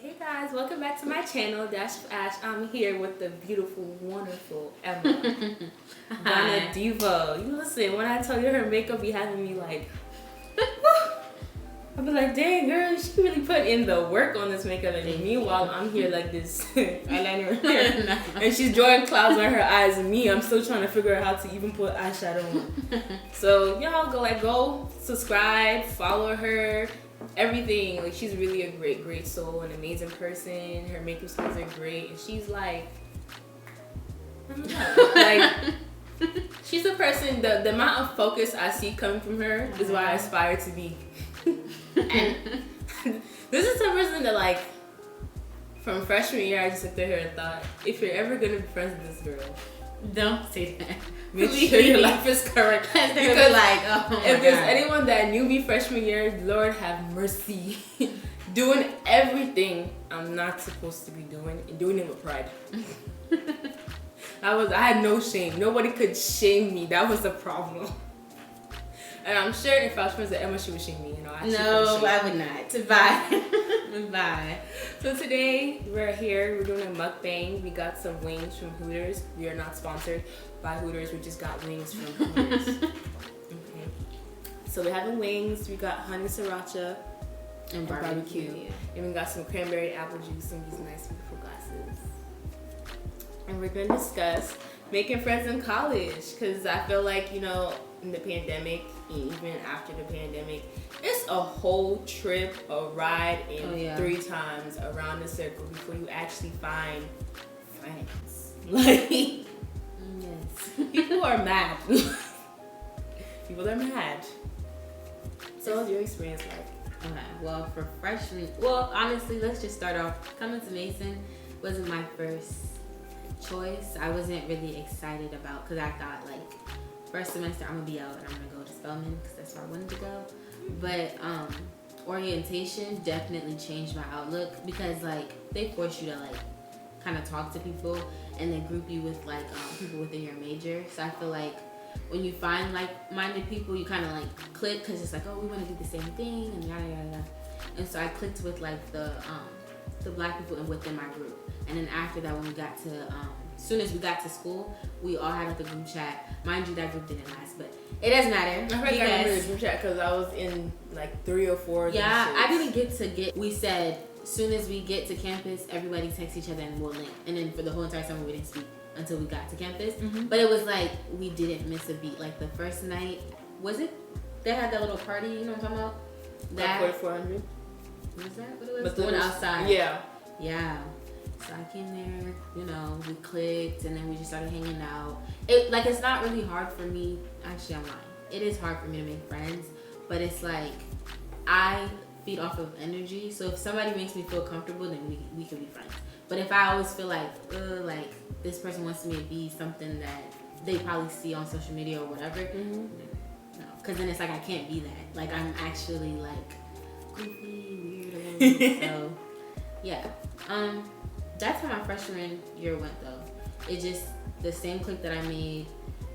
Hey guys, welcome back to my channel, Dash of Ash. I'm here with the beautiful, wonderful Emma. Ghana Diva. You listen, when I tell you her makeup be having me like, I'll be like, dang girl, she really put in the work on this makeup. And meanwhile, I'm here like this eyeliner here. And she's drawing clouds on her eyes. And me, I'm still trying to figure out how to even put eyeshadow on. So y'all go subscribe, follow her. Everything, like, she's really a great soul, an amazing person. Her makeup skills are great, and she's like, I don't know, like, she's a person. The amount of focus I see coming from her is what I aspire to be. And this is the person that, like, from freshman year, I just looked at her and thought, if you're ever gonna be friends with this girl, don't say that. make sure your life is correct. Because like, oh if there's anyone that knew me freshman year, Lord have mercy. Doing everything I'm not supposed to be doing and doing it with pride. I had no shame. Nobody could shame me. That was the problem. And I'm sure if I was friends with Emma, she would shame me. You know, I would not. Bye. Bye. So today we're here. We're doing a mukbang. We got some wings from Hooters. We are not sponsored by Hooters. We just got wings from Hooters. Okay. So we're having wings. We got honey sriracha and barbecue. Yeah. And we got some cranberry apple juice in these nice, beautiful glasses. And we're gonna discuss making friends in college, because I feel like, you know, in the pandemic, even after the pandemic, it's a whole trip, a ride, and 3 times around the circle before you actually find friends. Like, yes, people are mad. People are mad. So what's your experience like? Okay, well, for freshman, well, honestly, let's just start off. Coming to Mason wasn't my first choice. I wasn't really excited about, because I thought, like, first semester I'm gonna be out and I'm gonna go to Spelman because that's where I wanted to go. But orientation definitely changed my outlook, because like they force you to like kind of talk to people and then group you with like people within your major. So I feel like when you find like-minded people, you kind of like click, because it's like, oh, we want to do the same thing and yada yada yada. And so I clicked with like the black people and within my group. And then after that, when we got to as soon as we got to school, we all had like a group chat. Mind you, that group didn't last, but it doesn't matter. I remember the group chat because I was in like 3 or 4. Yeah, I didn't get. We said as soon as we get to campus, everybody text each other and we'll link. And then for the whole entire summer, we didn't speak until we got to campus. Mm-hmm. But it was like we didn't miss a beat. Like the first night, was it? They had that little party. You know what I'm talking about? That like 400. Was that what it was? But the one outside. Yeah. Yeah. So I came there, you know, we clicked, and then we just started hanging out. It's not really hard for me. Actually, I'm lying. It is hard for me to make friends, but it's like I feed off of energy. So if somebody makes me feel comfortable, then we can be friends. But if I always feel like this person wants me to be something that they probably see on social media or whatever, no, because then it's like I can't be that. Like I'm actually like goofy, weird. So yeah. That's how my freshman year went though. It just the same clique that I made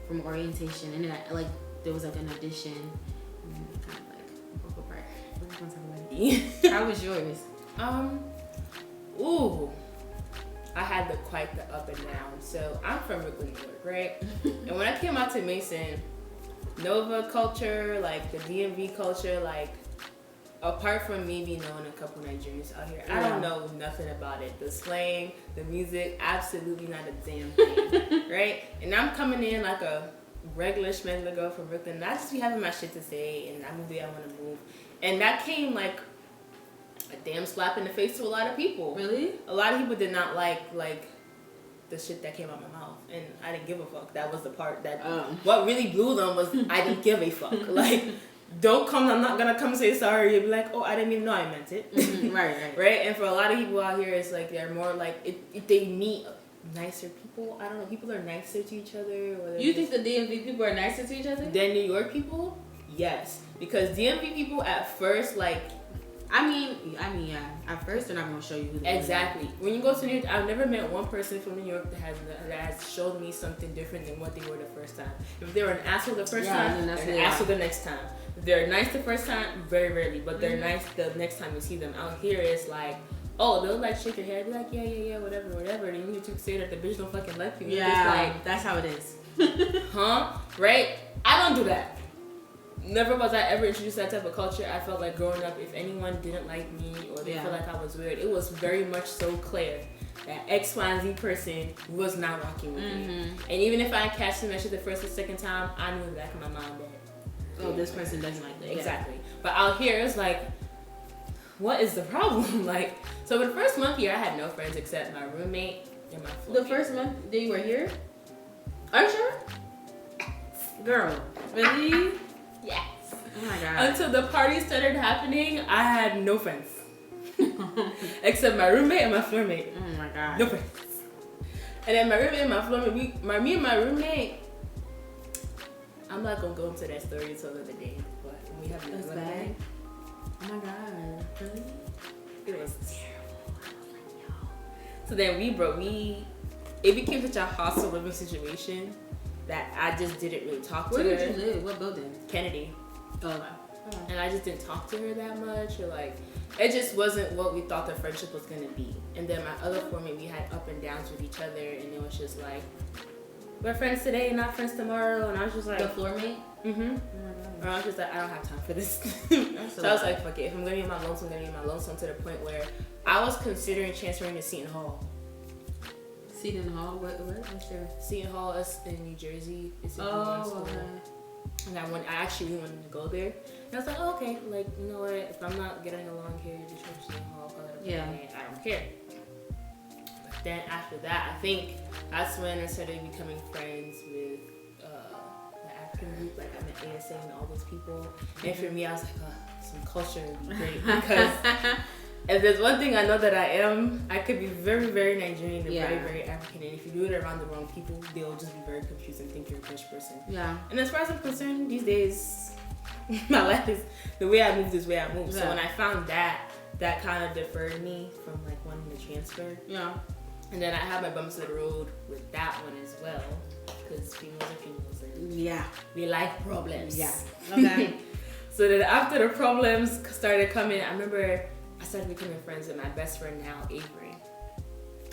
from orientation, and then there was like an audition, and kind of like broke apart. We're just gonna talk about it. How was yours? I had quite the up and down. So I'm from Brooklyn, New York, right? And when I came out to Mason, Nova culture, like the DMV culture, like, apart from maybe knowing a couple Nigerians out here, I don't know nothing about it. The slang, the music, absolutely not a damn thing, right? And I'm coming in like a regular schmegler girl from Brooklyn, and I just be having my shit to say, and I'm the way I want to move. And that came like a damn slap in the face to a lot of people. Really? A lot of people did not like the shit that came out my mouth, and I didn't give a fuck. That was the part that what really blew them was I didn't give a fuck. Like, don't come, I'm not gonna come say sorry. You'll be like, oh, I didn't even know I meant it. Mm-hmm. Right. Right? And for a lot of people out here, it's like they're more like, if they meet nicer people, I don't know, people are nicer to each other. Or you think the DMV people are nicer to each other? Than New York people? Yes. Because DMV people at first, like, I mean, yeah. At first, they're not gonna show you who they exactly. When you go to New York, I've never met one person from New York that has showed me something different than what they were the first time. If they were an asshole the first time, they're an asshole the next time. If they're nice the first time, very rarely, but they're nice the next time you see them. Out here, it's like, oh, they'll like shake your head, be like, yeah, whatever. And you two say that the bitch don't fucking like you. Yeah, It's like, that's how it is. huh? Right? I don't do that. Never was I ever introduced to that type of culture. I felt like growing up, if anyone didn't like me or they felt like I was weird, it was very much so clear that X, Y, and Z person was not rocking with me. And even if I catch them actually the first or second time, I knew in the back of my mind that, oh, this person doesn't like that. Exactly. But out here, it's like, what is the problem? Like, so for the first month here, I had no friends except my roommate and my floor. The first month that you were here? Are you sure? Girl, really? Yes. Oh my god. Until the party started happening, I had no friends. Except my roommate and my floor mate. Oh my god. No friends. And then my roommate and my floor mate, me and my roommate, I'm not gonna go into that story until the other day. But when we have That's bad. Oh my god. Really? It was terrible. I was like, yo. So then it became such a hostile living situation that I just didn't really talk to her. Where did you live? What building? Kennedy. Oh, okay. And I just didn't talk to her that much, or like, it just wasn't what we thought the friendship was gonna be. And then my other roommate, we had up and downs with each other, and it was just like, we're friends today, not friends tomorrow. And I was just like, the floor mate? Mm-hmm. Or I was just like, I don't have time for this. So I was like, fuck it. If I'm gonna be in my lonesome, I'm gonna be in my lonesome, to the point where I was considering transferring to Seton Hall. Seton Hall? What's your... Seton Hall is in New Jersey. It's in okay. And I actually really wanted to go there. And I was like, oh, okay, like, you know what? If I'm not getting along here, just from Seton Hall, I don't care. But then after that, I think that's when I started becoming friends with the African group. Like, I met ASA and all those people. And for me, I was like, oh, some culture would be great. Because if there's one thing I know that I could be very, very Nigerian and very, very African. And if you do it around the wrong people, they'll just be very confused and think you're a British person. Yeah. And as far as I'm concerned, these days, my life is, the way I move is the way I move. Yeah. So when I found that kind of deferred me from like wanting to transfer. Yeah. And then I had my bumps in the road with that one as well. Because females are females and we like problems. Yeah. Okay. So then after the problems started coming, I remember I started becoming friends with my best friend now, Avery.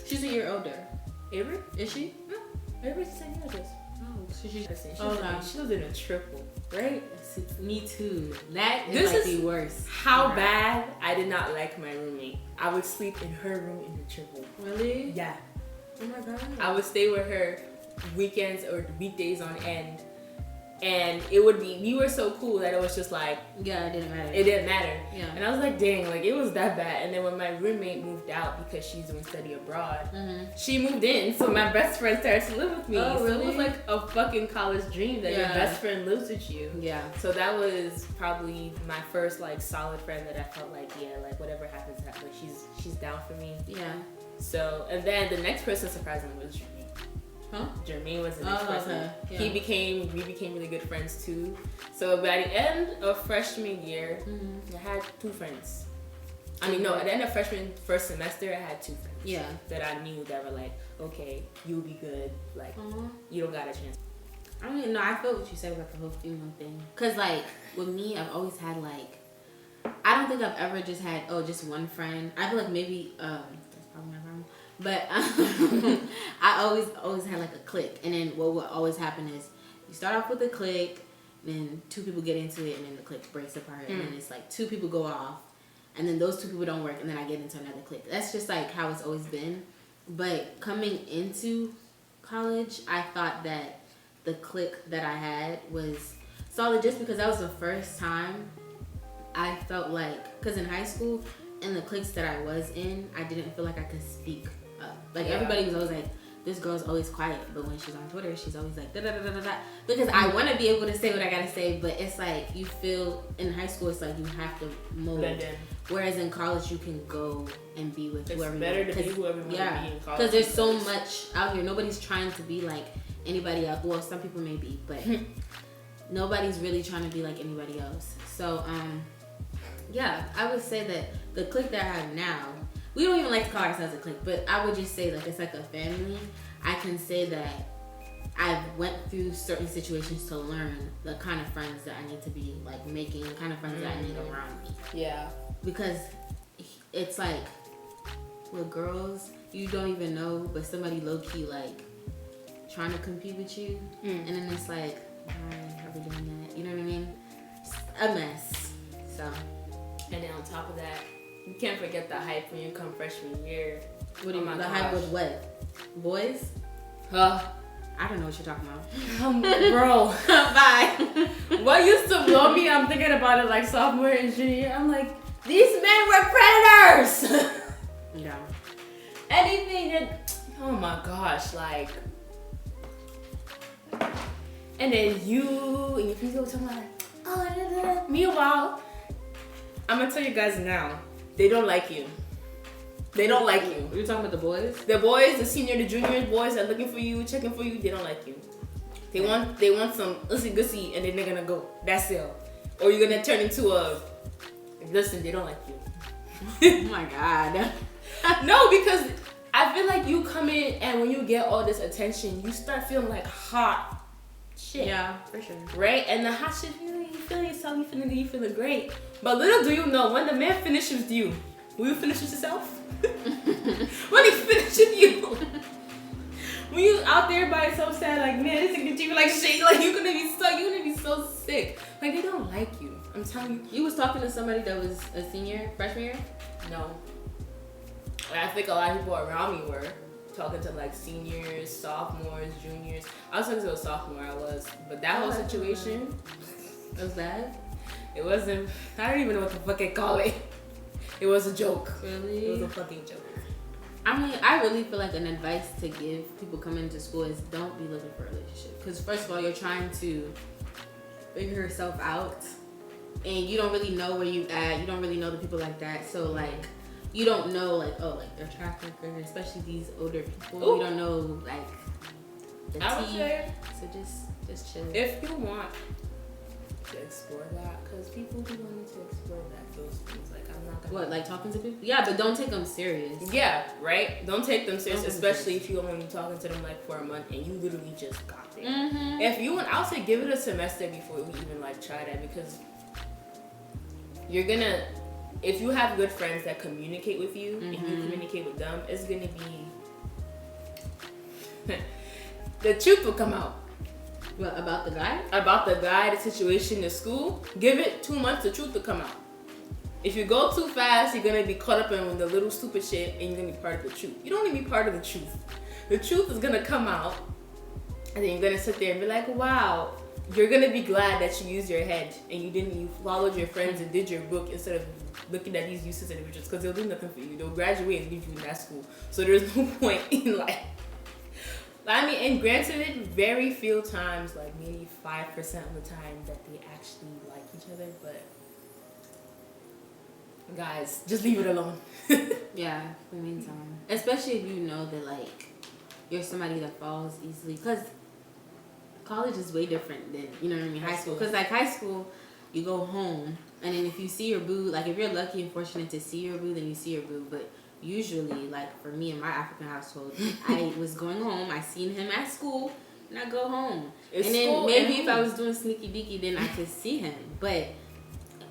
She's a year older. Avery? Is she? Yeah. Avery's the same age as us. Oh, so she was in a triple, right? Me too. That is the worst. How bad I did not like my roommate. I would sleep in her room in the triple. Really? Yeah. Oh my god. I would stay with her weekends or weekdays on end. And it would be, we were so cool that it was just like... Yeah, it didn't matter. It didn't matter. Yeah. And I was like, dang, like it was that bad. And then when my roommate moved out because she's doing study abroad, she moved in. So my best friend started to live with me. Oh, really? So it was like a fucking college dream that your best friend lives with you. Yeah. So that was probably my first like solid friend that I felt like, yeah, like whatever happens, like she's down for me. Yeah. So, and then the next person surprisingly was Jermaine. Huh? Jermaine was the next person. Okay. Yeah. We became really good friends too. So by the end of freshman year, I had 2 friends. I mean, no, at the end of freshman first semester, I had 2 friends. Yeah. That I knew that were like, okay, you'll be good. Like, you don't got a chance. I mean, no, I feel what you said about the whole female thing. Cause like with me, I've always had like, I don't think I've ever just had just one friend. I feel like maybe that's probably my problem. But I always had like a clique, and then what would always happen is you start off with a clique, then 2 people get into it, and then the clique breaks apart, and then it's like 2 people go off, and then those 2 people don't work, and then I get into another clique. That's just like how it's always been. But coming into college, I thought that the clique that I had was solid just because that was the first time I felt like, because in high school, in the cliques that I was in, I didn't feel like I could speak up. Like everybody was always like, this girl's always quiet, but when she's on Twitter, she's always like da da da da da. Because I want to be able to say what I gotta say, but it's like you feel in high school, it's like you have to mold. Whereas in college, you can go and be with whoever. It's better to be whoever you want to be in college. Because there's so much out here. Nobody's trying to be like anybody else. Well, some people may be, but nobody's really trying to be like anybody else. So yeah, I would say that the clique that I have now, we don't even like to call ourselves a clique, but I would just say like it's like a family. I can say that I went through certain situations to learn the kind of friends that I need to be like making, the kind of friends that I need around me. Yeah. Because it's like with girls you don't even know, but somebody low key like trying to compete with you, and then it's like, why are we doing that? You know what I mean? It's a mess. So, and then on top of that, you can't forget the hype when you come freshman year. What do you mean? The hype with what? Boys? I don't know what you're talking about. Bro. Bye. What used to blow me, I'm thinking about it like sophomore and junior year. I'm like, these men were predators. Yeah. Anything that, oh my gosh, like. And then you and your people talking about like, oh, da, da, da. Meanwhile, I'm gonna tell you guys now, they don't like you. They don't like you. You're talking about the boys? The boys, the senior, the junior boys that are looking for you, checking for you, they don't like you. They want some ussy-gussy and then they're gonna go. That's it. Or you're gonna turn into a, listen, they don't like you. Oh my God. No, because I feel like you come in and when you get all this attention, you start feeling like hot shit. Yeah, for sure. Right? And the hot shit, you feel yourself, you feeling great. But little do you know, when the man finishes you, will you finish with yourself? When he finishes you. When you out there by yourself sad, like, man, this nigga treat me like shit, like you're gonna be so sick. Like, they don't like you. I'm telling you. You was talking to somebody that was a senior, freshman year? No. I think a lot of people around me were talking to like seniors, sophomores, juniors. I was talking to a sophomore, but that whole situation, it was bad. It wasn't. I don't even know what the fuck I call it. It was a joke. Really? It was a fucking joke. I mean, I really feel like an advice to give people coming into school is don't be looking for a relationship. Because first of all, you're trying to figure yourself out, and you don't really know where you at. You don't really know the people like that. So like, you don't know like, oh, like their track record, especially these older people. Ooh. You don't know like the I would tea. say, So just chill. if you want to explore that, because people who want to explore those things, like I'm not gonna. What, like talking to people? Yeah, but don't take them serious. Yeah, right. Don't take them serious, Don't especially if you only talking to them like for a month and you literally just got there. Mm-hmm. If you want, I'll say give it a semester before we even like try that, because you're gonna, if you have good friends that communicate with you and you communicate with them, it's gonna be the truth will come out. What, about the guy? About the guy, the situation, the school. Give it 2 months, the truth will come out. If you go too fast, you're gonna be caught up in the little stupid shit and you're gonna be part of the truth. You don't want to be part of the truth. The truth is gonna come out and then you're gonna sit there and be like, wow. You're gonna be glad that you used your head and you followed your friends and did your book instead of looking at these useless individuals, because they'll do nothing for you. They'll graduate and leave you in that school. So there's no point in like, I mean, and granted, very few times, like maybe 5% of the time that they actually like each other, but guys, just leave it alone. Yeah, for the meantime. Especially if you know that like you're somebody that falls easily, because college is way different than, you know what I mean, high school. Because like high school, you go home, and then if you see your boo, like if you're lucky and fortunate to see your boo, then you see your boo. But usually, like for me in my African household, I was going home, I seen him at school, and I go home. It's and then school maybe and if I was doing sneaky deaky, then I could see him. But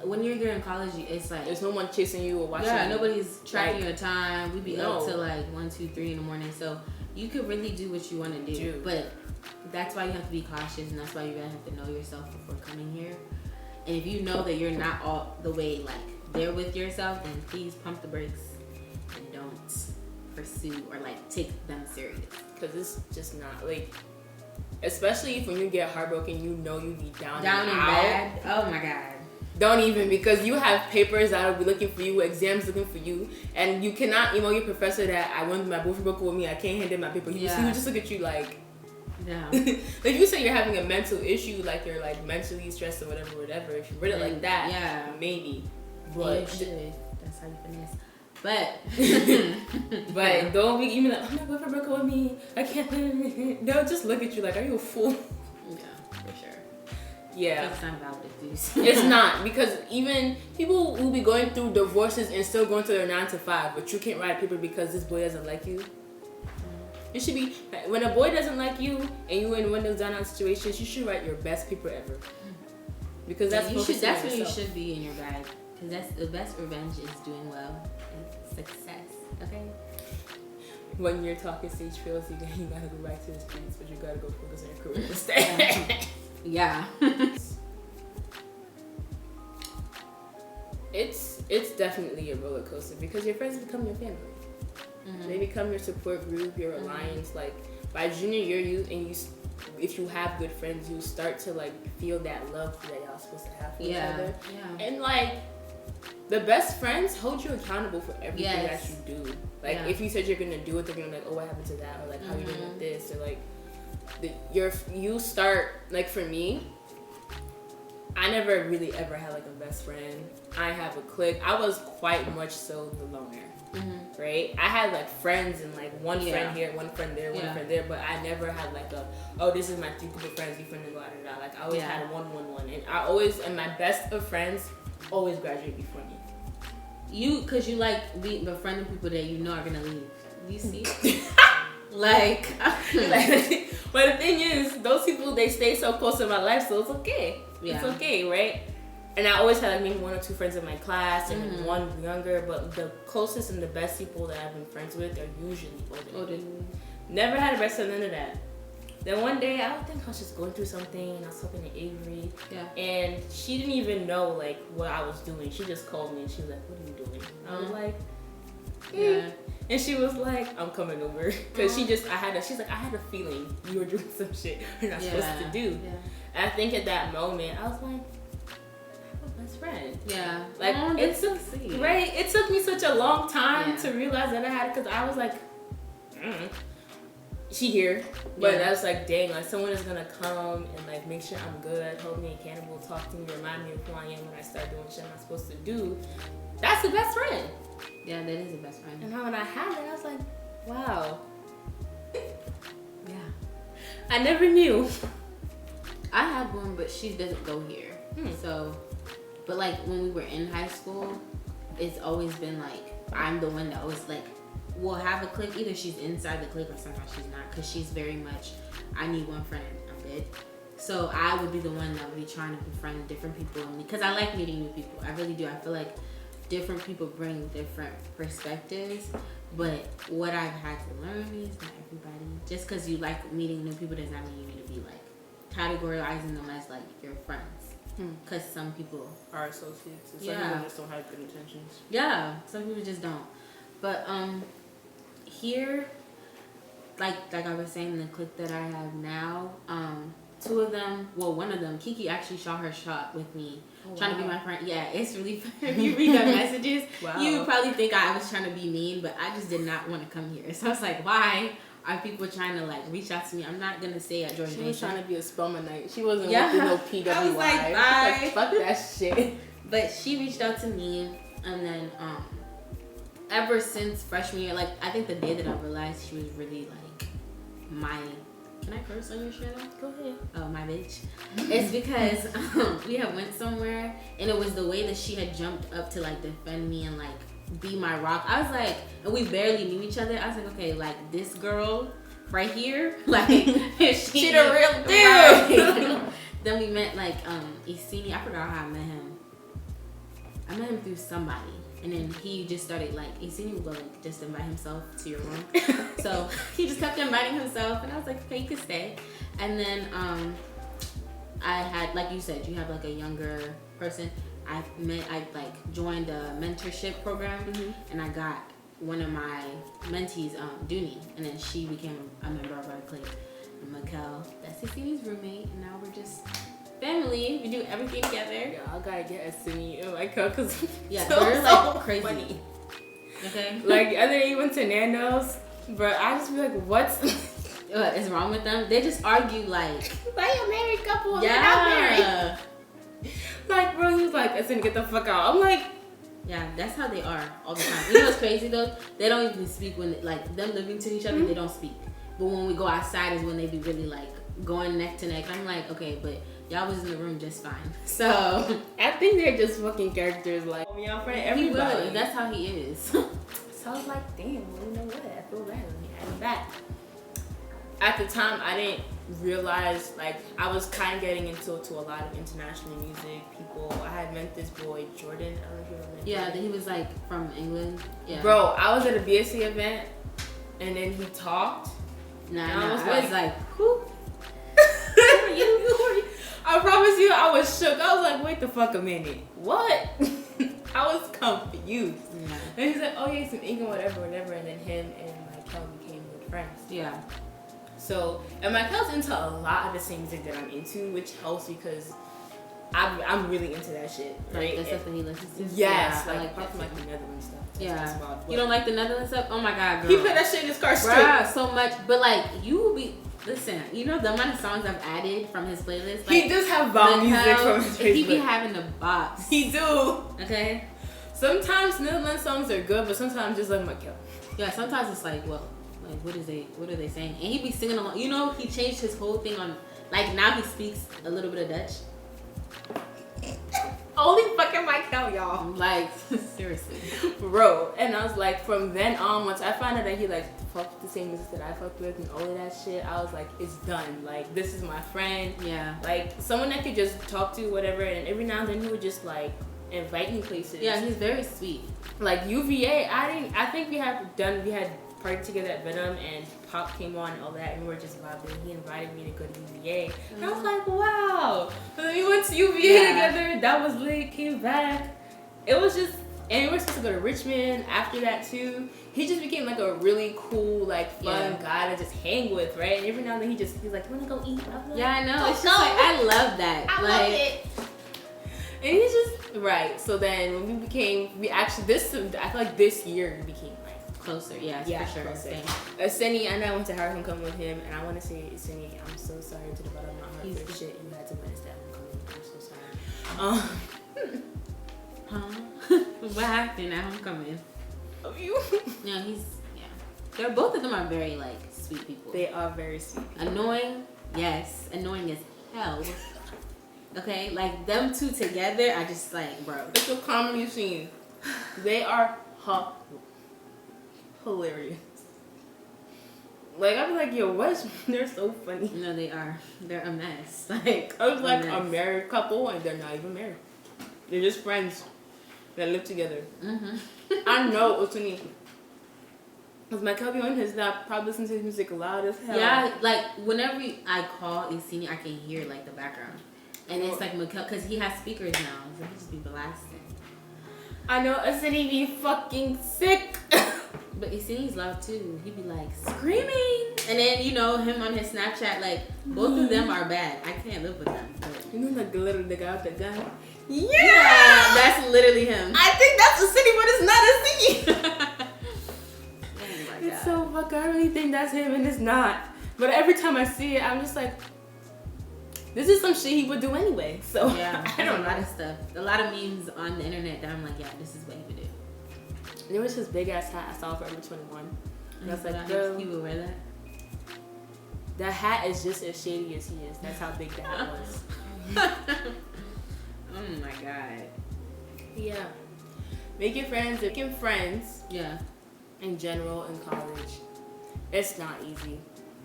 when you're there in college, it's like there's no one chasing you or watching you. Yeah, nobody's tracking your time. We be No. up till like 1, 2, 3 in the morning. So you could really do what you want to do. But that's why you have to be cautious, and that's why you're gonna have to know yourself before coming here. And if you know that you're not all the way like there with yourself, then please pump the brakes and don't pursue or like take them serious. Because it's just not like, especially if when you get heartbroken, you know you be down and out. bad. Oh my god. Don't even, because you have papers that will be looking for you, exams looking for you, and you cannot email your professor that I want my boyfriend broke with me, I can't hand in my paper. He would just look at you like, yeah. Like you say you're having a mental issue, like you're like mentally stressed or whatever. If you read it like that, yeah, maybe. But you should. That's how you finesse. But don't be even like, oh my boyfriend broke up with me, I can't. They'll just look at you like, are you a fool? Yeah, for sure. Yeah. It's not valid abuse. It's not, because even people will be going through divorces and still going to their 9 to 5, but you can't write a paper because this boy doesn't like you. It should be, when a boy doesn't like you and you're in one of those down situations, you should write your best paper ever. Because that's that's what you should be in your bag. Because that's the best revenge is doing well and success. Okay. when your talking stage fails, you gotta go back to the streets, but you gotta go focus on your career instead. Yeah. It's definitely a roller coaster because your friends become your family. They become your support group, your alliance. Like by junior year, if you have good friends, you start to like feel that love that y'all supposed to have for each other. Yeah. And like the best friends hold you accountable for everything that you do. Like if you said you're gonna do it, they're gonna be like, oh, what happened to that, or like how you doing with this, or like you start like for me. I never really ever had like a best friend. I have a clique. I was quite much so the loner, right? I had like friends and like one friend here, one friend there, one friend there, but I never had like this is my 3 group of friends, we friends and go out and out. Like I always had a 1, 1, 1, and my best of friends always graduate before me. Cause you like befriending people that you know are gonna leave. You see, like, but the thing is, those people they stay so close in my life, so it's okay. It's okay, right? And I always had like maybe 1 or 2 friends in my class and one younger, but the closest and the best people that I've been friends with are usually older. Never had a best friend, none of that. Then one day, I think I was just going through something, and I was talking to Avery, and she didn't even know like what I was doing. She just called me and she was like, "What are you doing?" I was like, and she was like, "I'm coming over," because she's like, "I had a feeling you were doing some shit you're not supposed to do." And I think at that moment, I was like, I have a best friend. Yeah. Like, it took me such a long time to realize that I had it, because I was like, she here. But I was like, dang, like, someone is going to come and, like, make sure I'm good, hold me accountable, talk to me, remind me of who I am when I start doing shit I'm not supposed to do. That's the best friend. Yeah, that is the best friend. And when I had it, I was like, wow. Yeah. I never knew. I have one, but she doesn't go here. So, but like when we were in high school, it's always been like I'm the one that always like will have a clique. Either she's inside the clique or sometimes she's not, because she's very much I need one friend, I'm good. So I would be the one that would be trying to befriend different people, because I like meeting new people. I really do. I feel like different people bring different perspectives. But what I've had to learn is not everybody. Just because you like meeting new people does not mean you need to be like categorizing them as like your friends, because some people are associates and some people just don't have good intentions. Yeah, some people just don't. But here, like I was saying, the clique that I have now, 2 of them, well, one of them, Kiki actually shot her shot with me, trying to be my friend. Yeah, it's really fun. If you read the messages, you would probably think I was trying to be mean, but I just did not want to come here. So I was like, why are people trying to like reach out to me? I'm not gonna stay at Georgia. She was trying to be a Spelmanite. She wasn't with no PWI. I was like, bye. Like, fuck that shit. But she reached out to me, and then ever since freshman year, like I think the day that I realized she was really like my. Can I curse on your channel? Go ahead. Oh, my bitch. It's because we had went somewhere, and it was the way that she had jumped up to like defend me and like be my rock. I was like, and we barely knew each other. I was like, okay, like this girl right here, like she the real deal. Right. Then we met like Isini. I forgot how I met him. I met him through somebody, and then he just started like Isini would go like just invite himself to your room. So he just kept inviting himself, and I was like, okay, you can stay. And then I had, like you said, you have like a younger person. I like joined a mentorship program, and I got one of my mentees, Dooney, and then she became a member of our clique. And Mikkel, that's Isini's roommate, and now we're just family. We do everything together. Yeah, I gotta get Isini and Mikkel, because they're like crazy. Funny. Okay. Like the other day you went to Nando's, but I just be like, what is wrong with them? They just argue like a married couple. Yeah. They're not married. Like, bro, he was like, Isini, get the fuck out. I'm like, yeah, that's how they are all the time. You know what's crazy though? They don't even speak when like them living to each other. They don't speak. But when we go outside is when they be really like going neck to neck. I'm like, okay, but y'all was in the room just fine. So I think they're just fucking characters. Like, y'all friend everybody. He will. That's how he is. So I was like, damn, well, you know what? I feel bad. Let me add him back. At the time, I didn't realize, like, I was kind of getting into a lot of international music people. I had met this boy, Jordan. I don't know if you remember. Yeah, he was like from England. Yeah. Bro, I was at a BSC event, and then he talked. I was like, who? Who are you? I promise you, I was shook. I was like, wait the fuck a minute. What? I was confused. Yeah. And he's like, oh yeah, some ink and whatever. And then him and Michael became good friends. Yeah. So, and Michael's into a lot of the same music that I'm into, which helps because I'm really into that shit. Right? Like the stuff that he listens to? Yes. Yeah, like apart from like the Netherlands stuff. Yeah. You don't like the Netherlands stuff? Oh my God, girl. He put that shit in his car straight. Bruh, so much. But like, you will be... Listen, you know the amount of songs I've added from his playlist? Like, he does have bomb music from his Facebook. He be having the box. He do. Okay? Sometimes Netherlands songs are good, but sometimes just like Michael. Yeah, sometimes it's like, well, like what are they saying? And he be singing along. You know, he changed his whole thing on, like now he speaks a little bit of Dutch. Only fucking Michael, y'all. Like, seriously. Bro. And I was like, from then on, once I found out that he like fucked the same music that I fucked with and all of that shit, I was like, it's done. Like, this is my friend. Yeah. Like, someone I could just talk to, whatever, and every now and then he would just like invite me places. Yeah, he's very sweet. Like UVA, I think we had partied together at Venom and Pop came on and all that and we were just vibing. He invited me to go to UVA. And I was like, wow. And then we went to UVA together. That was lit, came back. It was just, and we were supposed to go to Richmond after that too. He just became like a really cool, like fun guy to just hang with, right? And every now and then he's like, you wanna go eat? Like, yeah, I know. It's just like, I love that. I love it. And he's just, right. So then when I feel like this year we became closer, yeah, for sure. Closer. Cindy, I know I went to her homecoming with him, and I want to say, Cindy, I'm so sorry to the bottom of my heart for shit you had to witness that homecoming. I'm so sorry. What happened at homecoming? Of you? No, they're both of them are very like sweet people. They are very sweet. Annoying, yes, annoying as hell. Okay, like them two together, I just like, bro. It's a comedy scene. They are hilarious. Like I'm like, yo, what? They're so funny. No, they are. They're a mess. Like I was like a married couple, and they're not even married. They're just friends that live together. Mm-hmm. I know what's funny. Cause my cubby on his lap probably listens to his music loud as hell. Yeah, like whenever I call Isini, I can hear like the background, and it's like Mikel, cause he has speakers now, so he just be blasting. I know Isini be fucking sick. But Isini's loud too. He be like screaming, and then you know him on his Snapchat. Like both of them are bad. I can't live with them. But. You know like the little nigga out the gun. Yeah, that's literally him. I think that's Isini, but it's not Isini. Oh it's so fuck. I really think that's him, and it's not. But every time I see it, I'm just like, this is some shit he would do anyway. So yeah, I don't know. A lot of stuff, a lot of memes on the internet that I'm like, yeah, this is what he would do. There was his big ass hat I saw for Forever 21. And I was like, bro, he would wear that. That hat is just as shady as he is. That's how big that hat was. Oh my god. Yeah. Making friends. Yeah. In general in college, it's not easy.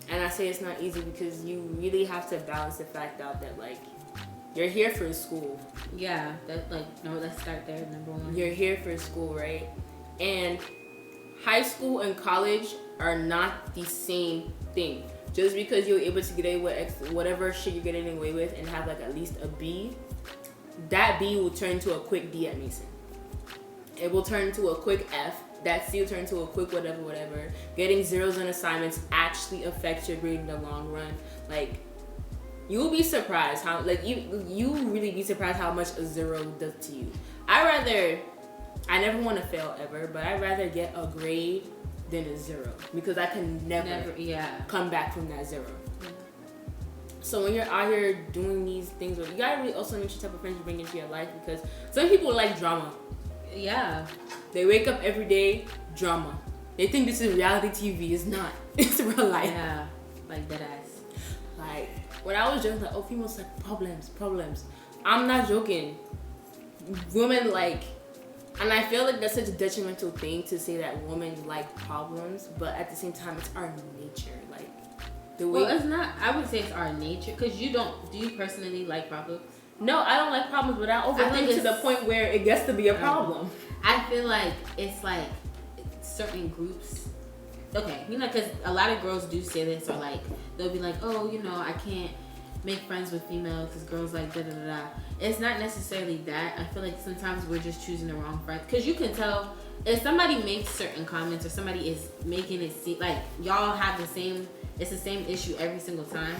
And I say it's not easy because you really have to balance the fact out that like you're here for school. Yeah. That like no. Let's start there. Number one. You're here for school, right? And high school and college are not the same thing. Just because you're able to get away with whatever shit you're getting away with and have like at least a B, that B will turn to a quick D at Mason. It will turn to a quick F. That C will turn to a quick whatever. Getting zeros on assignments actually affects your grade in the long run. Like, you'll be surprised how, like, you really be surprised how much a zero does to you. I never want to fail ever, but I'd rather get a grade than a zero because I can never come back from that zero. Mm-hmm. So when you're out here doing these things, you gotta really also know what type of friends you bring into your life because some people like drama. Yeah. They wake up every day, drama. They think this is reality TV. It's not. It's real life. Yeah. Like that ass. Like, when I was joking, like, oh, females like problems. I'm not joking. Women like, and I feel like that's such a detrimental thing to say that women like problems, but at the same time, it's our nature. Like, the way. Well, it's not, I would say it's our nature, because do you personally like problems? No, I don't like problems, but I overthink to the point where it gets to be a problem. I feel like it's like certain groups. okay, you know, because a lot of girls do say this, or like they'll be like, oh, you know, I can't make friends with females because girls like da da da da. It's not necessarily that. I feel like sometimes we're just choosing the wrong friends, because you can tell if somebody makes certain comments or somebody is making it seem like y'all have the same, it's the same issue every single time,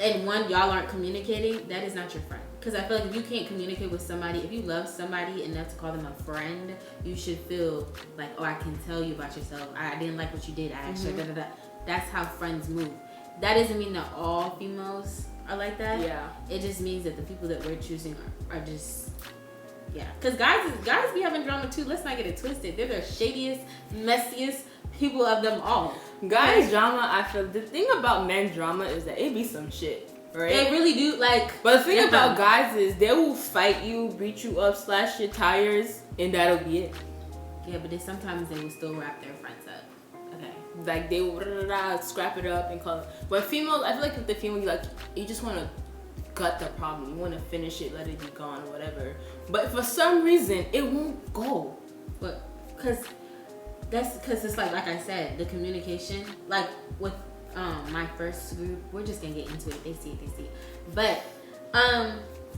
and one, y'all aren't communicating, that is not your friend. Because I feel like if you can't communicate with somebody, if you love somebody enough to call them a friend, you should feel like, oh, I can tell you about yourself. I didn't like what you did. I actually da da da. That's how friends move. That doesn't mean that all females are like that. Yeah. It just means that the people that we're choosing are just, yeah. Because guys be having drama too. Let's not get it twisted. They're the shadiest, messiest people of them all. Guys drama, I feel the thing about men's drama is that it be some shit. Right? They really do, like. But the thing about guys is they will fight you, beat you up, slash your tires, and that'll be it. Yeah, but sometimes they will still wrap their friends up. Okay. Like they will scrap it up and call it. But females, I feel like with the female, you just want to gut the problem. You want to finish it, let it be gone, or whatever. But for some reason, it won't go. But because it's like I said, the communication, like with my first group, we're just gonna get into it. They see it. But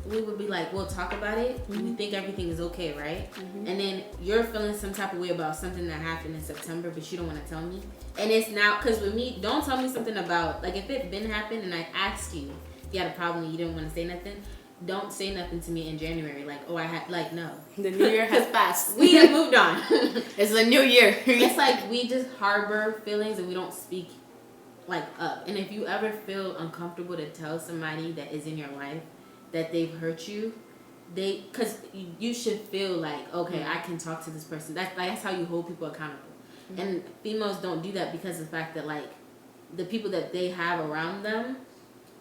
we would be like, we'll talk about it. We think everything is okay, right? And then you're feeling some type of way about something that happened in September, but you don't want to tell me. And it's now, because with me, don't tell me something about, like, if it been happened and I asked you if you had a problem and you didn't want to say nothing, don't say nothing to me in January. Like, oh, I had, like, no. The new year has passed. We have moved on. It's a new year. It's like we just harbor feelings and we don't speak like up. And if you ever feel uncomfortable to tell somebody that is in your life that they've hurt you, because you should feel like, okay, I can talk to this person. That's how you hold people accountable. And females don't do that because of the fact that, like, the people that they have around them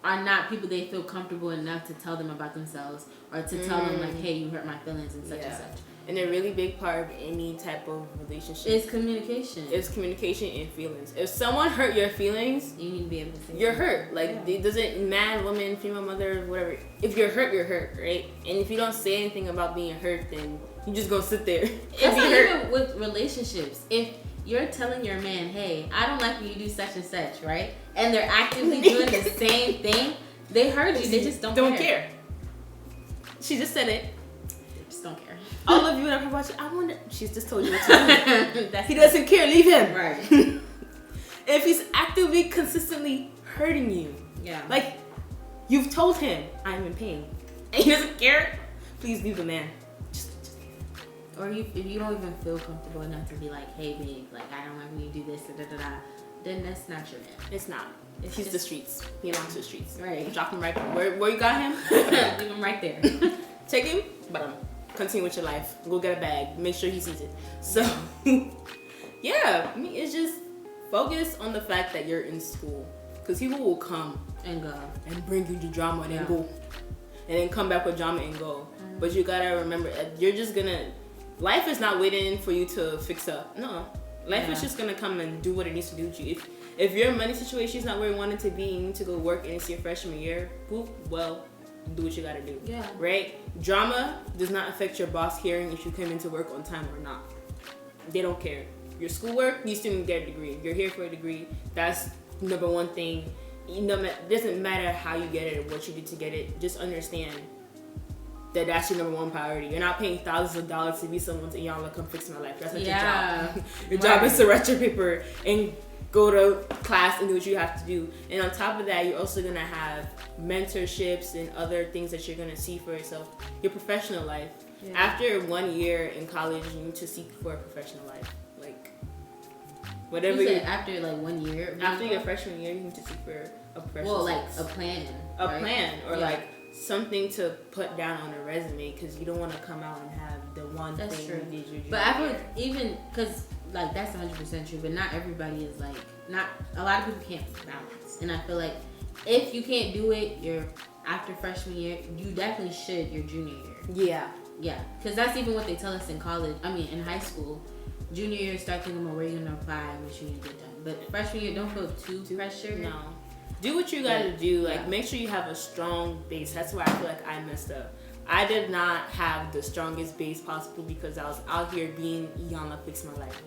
are not people they feel comfortable enough to tell them about themselves or to tell them, like, hey, you hurt my feelings and such and such. And a really big part of any type of relationship is communication. It's communication and feelings. If someone hurt your feelings, you need to be able to say you're hurt. Like, it doesn't, man, woman, female, mother, whatever. If you're hurt, you're hurt, right? And if you don't say anything about being hurt, then you just gonna sit there. It's not even with relationships. If you're telling your man, hey, I don't like when you do such and such, right? And they're actively doing the same thing, they heard you. They just don't care. She just said it. They just don't care. All of you that are watching, I wonder. She's just told you what to do. He doesn't care. Leave him. Right. If he's actively, consistently hurting you, like you've told him, I'm in pain, and he doesn't care, please leave the man. Just. Or if you don't even feel comfortable enough to be like, hey, babe, like, I don't like when you do this, then that's not your man. It's not. He's just the streets. He belongs to the streets. Right. Drop him right where you got him. Leave him right there. Take him, but continue with your life. Go get a bag. Make sure he sees it. So, yeah, I mean, it's just focus on the fact that you're in school, because people will come and go and bring you the drama and then go, and then come back with drama and go. But you gotta remember, you're just gonna. Life is not waiting for you to fix up. No, life is just gonna come and do what it needs to do with you. If your money situation is not where you want it to be, you need to go work and it's your freshman year. Well, do what you gotta do. Yeah. Right? Drama does not affect your boss hearing if you come into work on time or not. They don't care. Your schoolwork, you still get a degree. You're here for a degree. That's number one thing. It doesn't matter how you get it or what you did to get it. Just understand that that's your number one priority. You're not paying thousands of dollars to be someone and y'all come fix my life. That's not your job. Your job is to write your paper and go to class and do what you have to do. And on top of that, you're also gonna have mentorships and other things that you're gonna see for yourself. Your professional life. Yeah. After 1 year in college, you need to seek for a professional life. Like, whatever. You said after like 1 year? After your freshman year, you need to seek for a professional life. Well, like a plan. Plan, or like something to put down on a resume, because you don't want to come out and have the one thing true. You did. But I feel like even, because like that's 100% true, but not everybody is like, not a lot of people can't balance. And I feel like if you can't do it your after freshman year, you definitely should your junior year. Yeah, because that's even what they tell us in college. I mean, in high school, junior year, start thinking about where you're gonna apply and what you need to get done. But freshman year, don't feel too pressured. No. Do what you gotta do. Like, make sure you have a strong base. That's why I feel like I messed up. I did not have the strongest base possible because I was out here being Iyanla Fix My Life.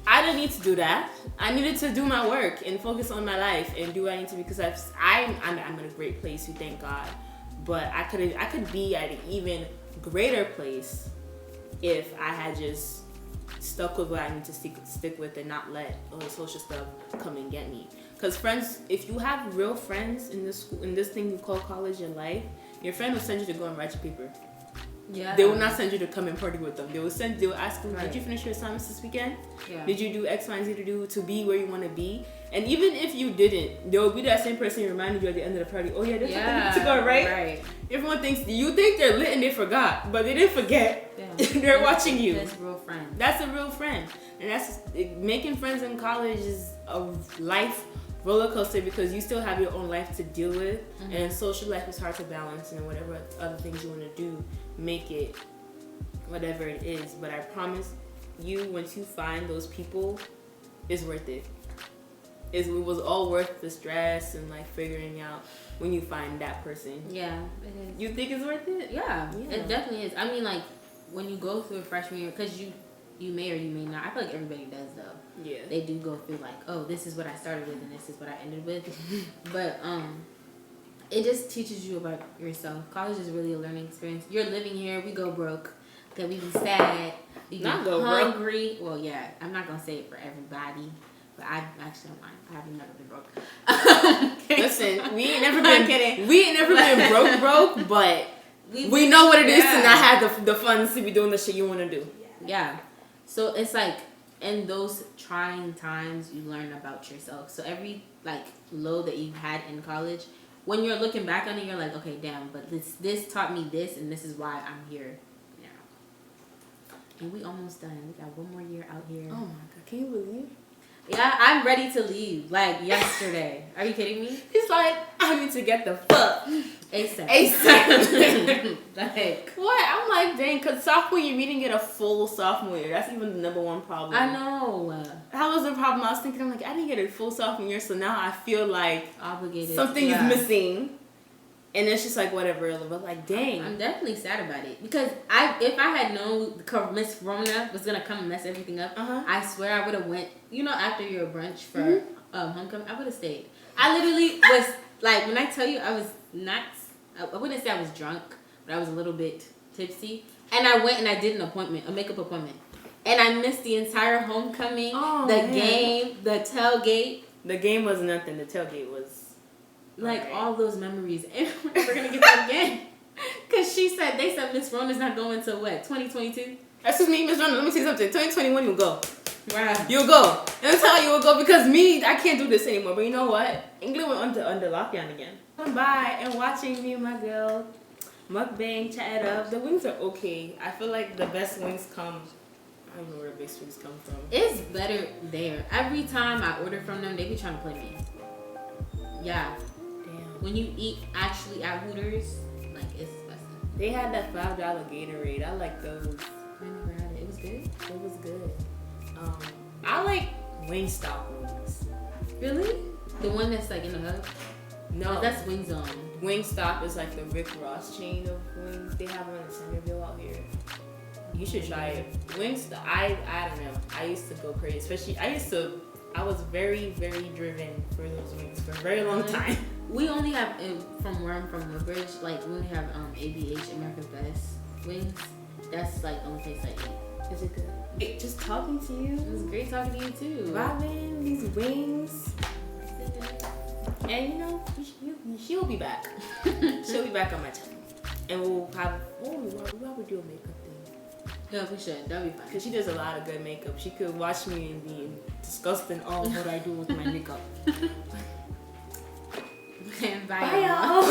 I didn't need to do that. I needed to do my work and focus on my life and do what I need to because I'm in a great place. We thank God, but I could be at an even greater place if I had just stuck with what I need to stick with and not let all the social stuff come and get me. Because friends, if you have real friends in this school, in this thing you call college in life, your friend will send you to go and write your paper. Yeah. They will not send you to come and party with them. They will ask you, right. Did you finish your assignments this weekend? Yeah. Did you do X, Y, and Z to be where you want to be? And even if you didn't, there will be that same person who reminded you at the end of the party, oh yeah, there's something to go, right? Right. Everyone thinks, you think they're lit and they forgot, but they didn't forget. Yeah. They're watching you. That's real friend. That's a real friend. And making friends in college is a life roller coaster because you still have your own life to deal with, and social life is hard to balance, and whatever other things you want to do, make it whatever it is. But I promise you, once you find those people, it's worth it. It was all worth the stress and like figuring out when you find that person. Yeah, it is. You think it's worth it? Yeah, it definitely is. I mean, like when you go through a freshman year, because you may or you may not. I feel like everybody does though. Yeah. They do go through like, oh, this is what I started with and this is what I ended with. But it just teaches you about yourself. College is really a learning experience. You're living here. We go broke. Okay, we be sad. We be hungry. Well, yeah, I'm not gonna say it for everybody, but I actually don't mind. I have never been broke. Listen, we ain't never been broke, but we know what it is to not have the funds to be doing the shit you want to do. Yeah. So it's like in those trying times you learn about yourself. So every like low that you've had in college, when you're looking back on it, you're like, okay, damn, but this taught me this, and this is why I'm here now. And we almost done. We got one more year out here. Oh my God, can you believe? Yeah, I'm ready to leave. Like yesterday. Are you kidding me? He's like, I need to get the fuck ASAP. Like what? I'm like, dang, cause sophomore year we didn't get a full sophomore year. That's even the number one problem. I know. That was the problem. I was thinking, I'm like, I didn't get a full sophomore year, so now I feel like obligated. Something is missing. And it's just like whatever, but like dang. I'm definitely sad about it because if I had known Miss Rona was gonna come and mess everything up, I swear I would have went. You know, after your brunch for homecoming, I would have stayed. I literally was like, when I tell you, I was not. I wouldn't say I was drunk, but I was a little bit tipsy, and I went and I did a makeup appointment, and I missed the entire homecoming, game, the tailgate. The game was nothing. The tailgate was. Like all those memories, and we're never gonna get that again. Cause they said Miss Rona's not going till what, 2022? Excuse me, Miss Rona. Let me say something. 2021, you'll go. Wow. You'll go. And I'm telling you, you'll go because I can't do this anymore. But you know what? England went under lockdown again. Come by and watching me and my girl mukbang, chat it up. The wings are okay. I feel like the best wings come. I don't know where the best wings come from. It's better there. Every time I order from them, they be trying to play me. Yeah. When you eat actually at Hooters, like it's disgusting. They had that $5 Gatorade. I like those. I never had it. It was good. It was good. I like Wingstop wings. Really? The one that's like in the hub? No, that's Wing Zone. Wingstop is like the Rick Ross chain of wings. They have one in Centerville out here. You should try it. Wingstop. I don't know. I used to go crazy. Especially I was very, very driven for those wings for a very long time. We only have, from where I'm from, Woodbridge, like, we only have ABH, America's Best wings. That's, like, the only place I eat. Is it good? Just talking to you. It was great talking to you, too. Vibing, these wings. And, you know, she'll be back. She'll be back on my channel. And we'll probably do a makeup thing. Yeah, we should. That'd be fun. Because she does a lot of good makeup. She could watch me and be disgusted in all what I do with my makeup. Bye y'all.